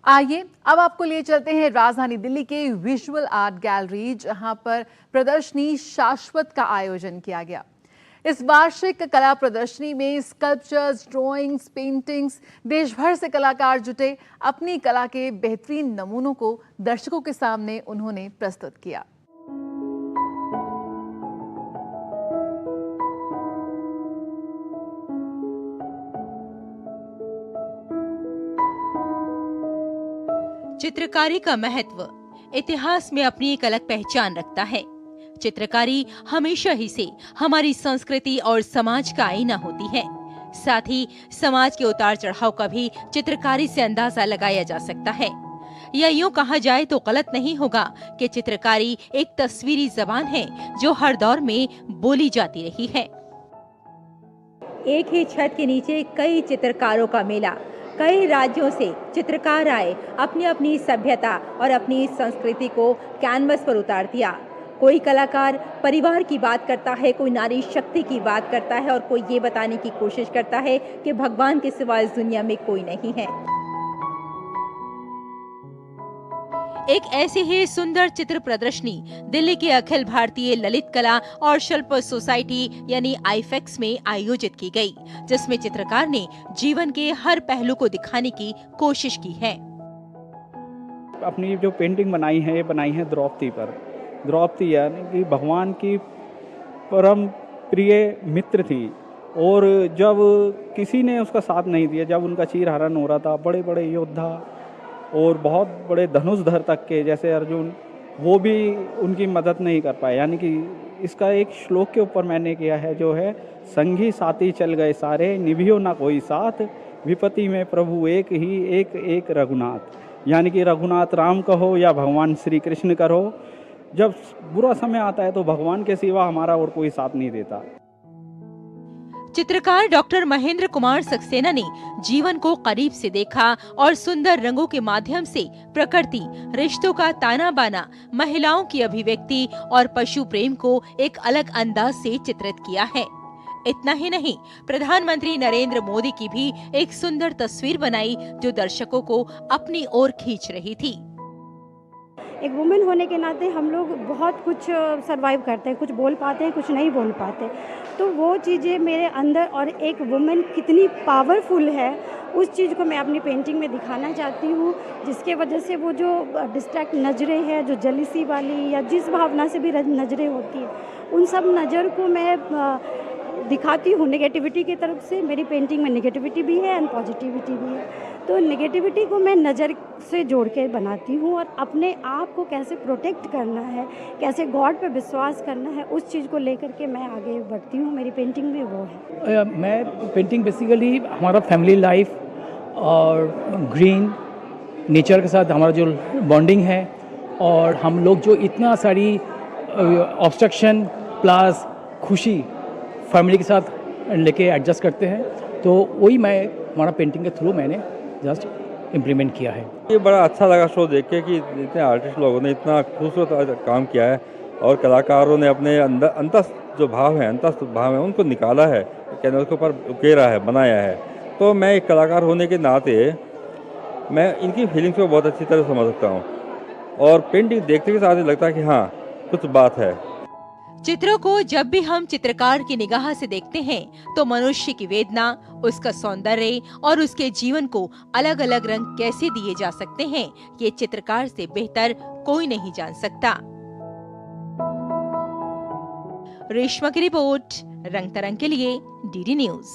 आइए अब आपको लिए चलते हैं राजधानी दिल्ली के विजुअल आर्ट गैलरी, जहां पर प्रदर्शनी शाश्वत का आयोजन किया गया। इस वार्षिक कला प्रदर्शनी में स्कल्पचर्स, ड्राइंग्स, पेंटिंग्स, देश भर से कलाकार जुटे। अपनी कला के बेहतरीन नमूनों को दर्शकों के सामने उन्होंने प्रस्तुत किया। चित्रकारी का महत्व इतिहास में अपनी एक अलग पहचान रखता है। चित्रकारी हमेशा ही से हमारी संस्कृति और समाज का आईना होती है। साथ ही समाज के उतार चढ़ाव का भी चित्रकारी से अंदाजा लगाया जा सकता है। या यूं कहा जाए तो गलत नहीं होगा कि चित्रकारी एक तस्वीरी जबान है जो हर दौर में बोली जाती रही है। एक ही छत के नीचे कई चित्रकारों का मेला। कई राज्यों से चित्रकार आए, अपनी अपनी सभ्यता और अपनी संस्कृति को कैनवस पर उतार दिया। कोई कलाकार परिवार की बात करता है, कोई नारी शक्ति की बात करता है और कोई ये बताने की कोशिश करता है कि भगवान के सिवा इस दुनिया में कोई नहीं है। एक ऐसी ही सुंदर चित्र प्रदर्शनी दिल्ली के अखिल भारतीय ललित कला और शिल्प सोसाइटी यानी आईफेक्स में आयोजित की गई, जिसमें चित्रकार ने जीवन के हर पहलू को दिखाने की कोशिश की है। अपनी जो पेंटिंग बनाई है, ये बनाई है द्रौपदी पर। द्रौपदी यानी कि भगवान की परम प्रिय मित्र थी, और जब किसी ने उसका साथ नहीं दिया, जब उनका चीरहरण हो रहा था, बड़े बड़े योद्धा और बहुत बड़े धनुषधर तक के जैसे अर्जुन, वो भी उनकी मदद नहीं कर पाए। यानी कि इसका एक श्लोक के ऊपर मैंने किया है, जो है संगी साथी चल गए सारे, निभियो ना कोई साथ, विपत्ति में प्रभु एक ही, एक एक रघुनाथ। यानी कि रघुनाथ राम कहो या भगवान श्री कृष्ण करो, जब बुरा समय आता है तो भगवान के सिवा हमारा और कोई साथ नहीं देता। चित्रकार डॉक्टर महेंद्र कुमार सक्सेना ने जीवन को करीब से देखा और सुंदर रंगों के माध्यम से प्रकृति, रिश्तों का ताना बाना, महिलाओं की अभिव्यक्ति और पशु प्रेम को एक अलग अंदाज से चित्रित किया है। इतना ही नहीं, प्रधानमंत्री नरेंद्र मोदी की भी एक सुंदर तस्वीर बनाई जो दर्शकों को अपनी ओर खींच रही थी। एक वुमेन होने के नाते हम लोग बहुत कुछ सरवाइव करते हैं, कुछ बोल पाते हैं, कुछ नहीं बोल पाते। तो वो चीज़ें मेरे अंदर, और एक वुमेन कितनी पावरफुल है, उस चीज़ को मैं अपनी पेंटिंग में दिखाना चाहती हूँ, जिसके वजह से वो जो डिस्ट्रैक्ट नज़रें हैं, जो जलीसी वाली या जिस भावना से भी नज़रें होती हैं, उन सब नज़र को मैं दिखाती हूँ। नेगेटिविटी की तरफ से मेरी पेंटिंग में नेगेटिविटी भी है एंड पॉजिटिविटी भी है। तो नेगेटिविटी को मैं नज़र से जोड़ के बनाती हूँ, और अपने आप को कैसे प्रोटेक्ट करना है, कैसे गॉड पे विश्वास करना है, उस चीज़ को लेकर के मैं आगे बढ़ती हूँ। मेरी पेंटिंग में वो है। मैं पेंटिंग बेसिकली हमारा फैमिली लाइफ और ग्रीन नेचर के साथ हमारा जो बॉन्डिंग है, और हम लोग जो इतना सारी ऑब्स्ट्रक्शन प्लस खुशी फैमिली के साथ लेके एडजस्ट करते हैं, तो वही मैं हमारा पेंटिंग के थ्रू मैंने जस्ट इम्प्लीमेंट किया है। ये बड़ा अच्छा लगा शो देख के कि इतने आर्टिस्ट लोगों ने इतना खूबसूरत काम किया है, और कलाकारों ने अपने अंदर अंतस्थ जो भाव है, उनको निकाला है, कैनवस के ऊपर उकेरा है, बनाया है। तो मैं एक कलाकार होने के नाते मैं इनकी फीलिंग्स को बहुत अच्छी तरह समझ सकता हूँ, और पेंटिंग देखते के साथ ही लगता है कि हाँ कुछ बात है। चित्रों को जब भी हम चित्रकार की निगाह से देखते हैं तो मनुष्य की वेदना, उसका सौंदर्य और उसके जीवन को अलग अलग रंग कैसे दिए जा सकते हैं, ये चित्रकार से बेहतर कोई नहीं जान सकता। रेशमा की रिपोर्ट, रंग तरंग के लिए, डीडी न्यूज।